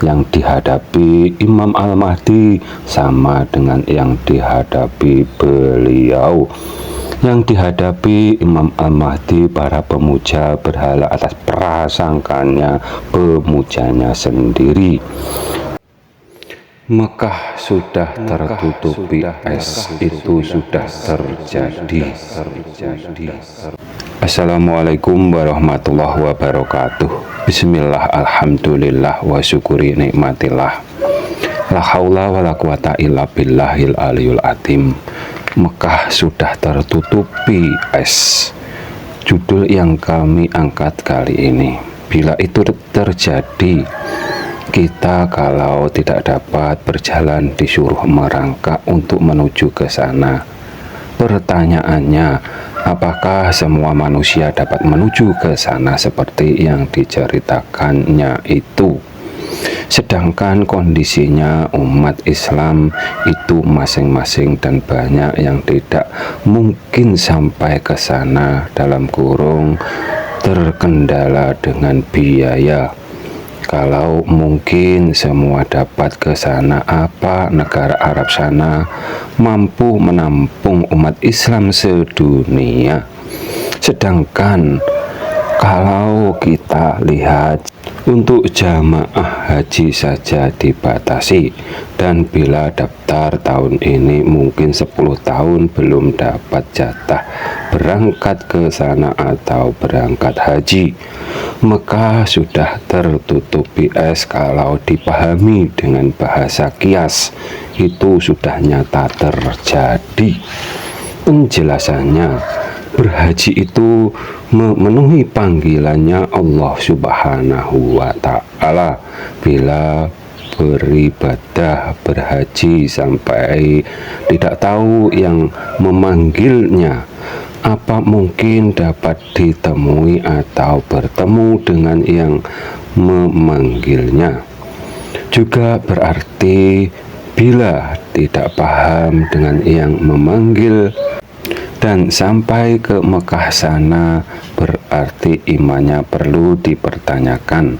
Yang dihadapi Imam Al-Mahdi sama dengan yang dihadapi beliau. Yang dihadapi Imam Al-Mahdi para pemuja berhala atas prasangkanya pemujanya sendiri. Mekah sudah tertutupi es, itu sudah terjadi. Assalamualaikum warahmatullahi wabarakatuh. Bismillah, alhamdulillah, wa syukuri nikmatillah. La haula wa la quwata illa billahil aliyul azim. Mekah sudah tertutupi es. Judul yang kami angkat kali ini. Bila itu terjadi, kita kalau tidak dapat berjalan disuruh merangkak untuk menuju ke sana. Pertanyaannya, apakah semua manusia dapat menuju ke sana seperti yang diceritakannya itu? Sedangkan kondisinya umat Islam itu masing-masing dan banyak yang tidak mungkin sampai ke sana, dalam kurung terkendala dengan biaya. Kalau mungkin semua dapat ke sana, apa negara Arab sana mampu menampung umat Islam sedunia? Sedangkan kalau kita lihat untuk jamaah haji saja dibatasi, dan bila daftar tahun ini mungkin 10 tahun belum dapat jatah berangkat ke sana atau berangkat haji. Mekah sudah tertutupi es kalau dipahami dengan bahasa kias, itu sudah nyata terjadi. Penjelasannya, berhaji itu memenuhi panggilannya Allah Subhanahu wa Ta'ala. Bila beribadah berhaji sampai tidak tahu yang memanggilnya, apa mungkin dapat ditemui atau bertemu dengan yang memanggilnya? Juga berarti bila tidak paham dengan yang memanggil dan sampai ke Mekah sana, berarti imannya perlu dipertanyakan.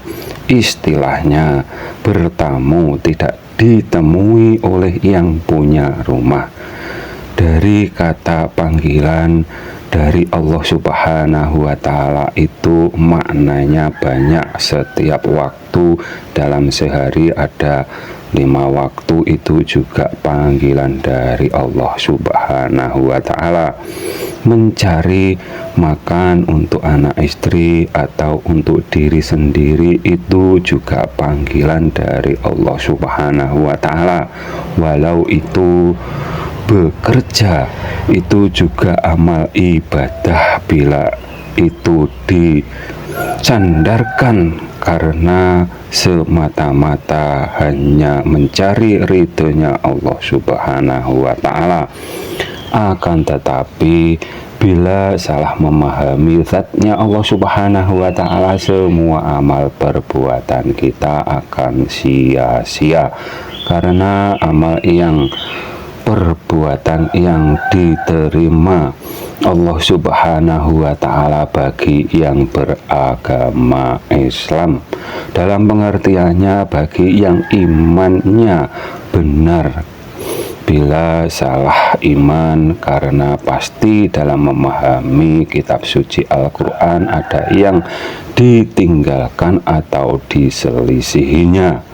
Istilahnya, bertamu tidak ditemui oleh yang punya rumah. Dari kata panggilan dari Allah Subhanahu wa Ta'ala itu maknanya banyak. Setiap waktu dalam sehari ada 5 waktu, itu juga panggilan dari Allah Subhanahu wa Ta'ala. Mencari makan untuk anak istri atau untuk diri sendiri itu juga panggilan dari Allah Subhanahu wa Ta'ala. Walau itu bekerja, itu juga amal ibadah bila itu disandarkan karena semata-mata hanya mencari ridhonya Allah Subhanahu wa Ta'ala. Akan tetapi bila salah memahami zatnya Allah Subhanahu wa Ta'ala, semua amal perbuatan kita akan sia-sia, karena perbuatan yang diterima Allah Subhanahu wa Ta'ala bagi yang beragama Islam, dalam pengertiannya bagi yang imannya benar. Bila salah iman, karena pasti dalam memahami kitab suci Al-Quran ada yang ditinggalkan atau diselisihinya.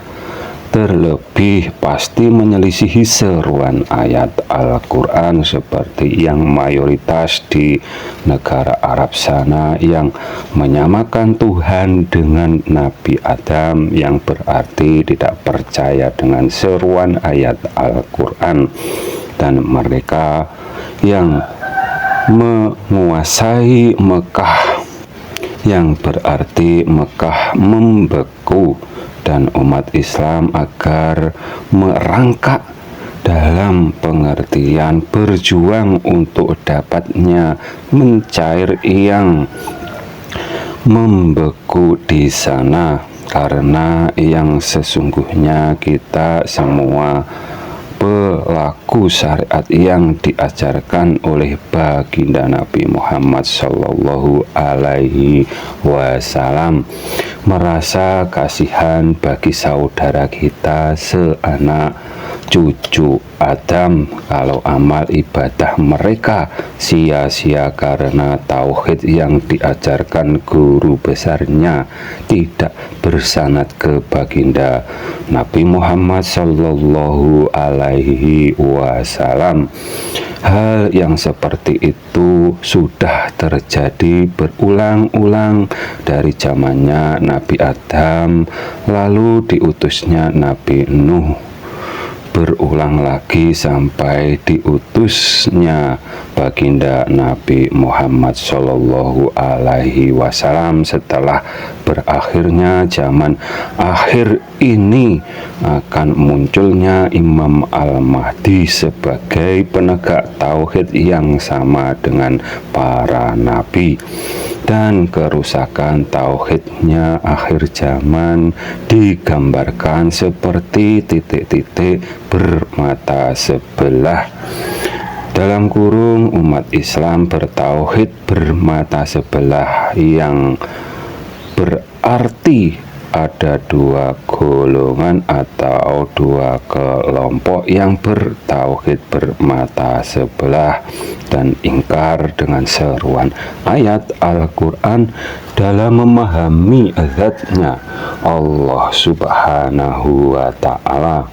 Terlebih pasti menyelisihi seruan ayat Al-Quran seperti yang mayoritas di negara Arab sana, yang menyamakan Tuhan dengan Nabi Adam, yang berarti tidak percaya dengan seruan ayat Al-Quran. Dan mereka yang menguasai Mekah, yang berarti Mekah membeku, dan umat Islam agar merangkak dalam pengertian berjuang untuk dapatnya mencair yang membeku di sana. Karena yang sesungguhnya kita semua pelaku syariat yang diajarkan oleh baginda Nabi Muhammad Shallallahu Alaihi Wasallam, merasa kasihan bagi saudara kita seanak cucu Adam kalau amal ibadah mereka sia-sia karena tauhid yang diajarkan guru besarnya tidak bersanad ke baginda Nabi Muhammad Sallallahu Alaihi Wasallam. Hal yang seperti itu sudah terjadi berulang-ulang dari zamannya Nabi Adam, lalu diutusnya Nabi Nuh, berulang lagi sampai diutusnya baginda Nabi Muhammad Shallallahu Alaihi Wasallam. Setelah berakhirnya zaman akhir ini akan munculnya Imam Al-Mahdi sebagai penegak tauhid yang sama dengan para nabi, dan kerusakan tauhidnya akhir zaman digambarkan seperti titik-titik bermata sebelah. Dalam kurung umat Islam bertauhid bermata sebelah, yang berarti ada dua golongan atau dua kelompok yang bertauhid bermata sebelah dan ingkar dengan seruan ayat Al-Quran dalam memahami zatnya Allah Subhanahu wa Ta'ala.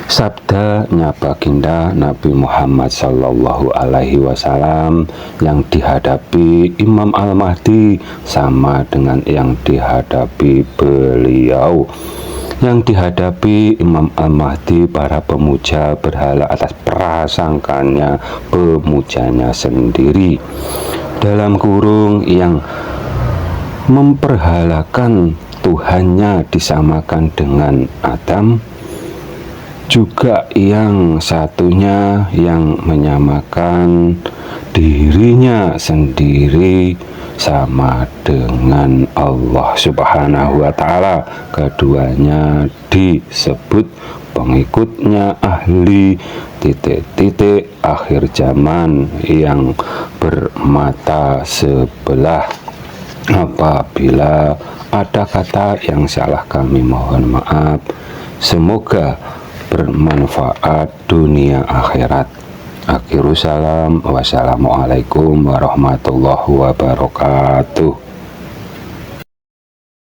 Sabdanya baginda Nabi Muhammad Sallallahu Alaihi Wasallam, yang dihadapi Imam Al-Mahdi sama dengan yang dihadapi beliau. Yang dihadapi Imam Al-Mahdi para pemuja berhala atas prasangkanya pemujanya sendiri. Dalam kurung yang memperhalakan Tuhannya disamakan dengan Adam, juga yang satunya yang menyamakan dirinya sendiri sama dengan Allah Subhanahu wa Ta'ala. Keduanya disebut pengikutnya ahli titik-titik akhir zaman yang bermata sebelah. Apabila ada kata yang salah, kami mohon maaf. Semoga bermanfaat dunia akhirat. Akhirus salam, wassalamualaikum warahmatullahi wabarakatuh.